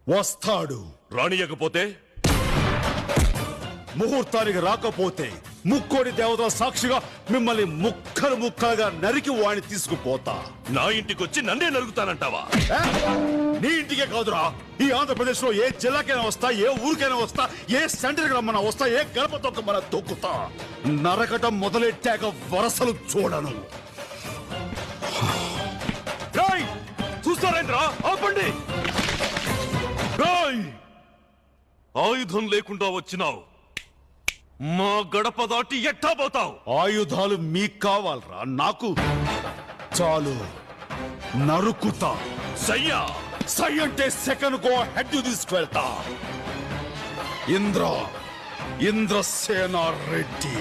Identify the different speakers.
Speaker 1: వస్తాడు.
Speaker 2: రానియకపోతే
Speaker 1: ముహూర్తానికి రాకపోతే ముక్కోడి దేవతల సాక్షిగా మిమ్మల్ని ముక్కలు ముక్కలుగా నరికి వాడిని తీసుకుపోతా.
Speaker 2: నా ఇంటికొచ్చి నన్నే నరుగుతానంటావా?
Speaker 1: ఏ? నీ ఇంటికే కాదురా, ఈ ఆంధ్రప్రదేశ్ లో ఏ జిల్లాకైనా వస్తా, ఏ ఊరికైనా వస్తా, ఏ సెంటర్కి రమ్మన్నా వస్తా, ఏ గడప తొక్కమన్నా తొక్కుతా. నరకటం మొదలెట్టాక వరసలు చూడను.
Speaker 2: చూస్తారేంట్రా? ఆపండి! ఆయుధం లేకుండా వచ్చినావు, మా గడప దాటి ఎట్టా పోతావు?
Speaker 1: ఆయుధాలు మీకు కావాలరా, నాకు చాలు. నరుకుతా.
Speaker 2: సయ్యా!
Speaker 1: సై అంటే సెకండ్ కో హెడ్ తీసుకువెళ్తా. ఇంద్రసేన రెడ్డి.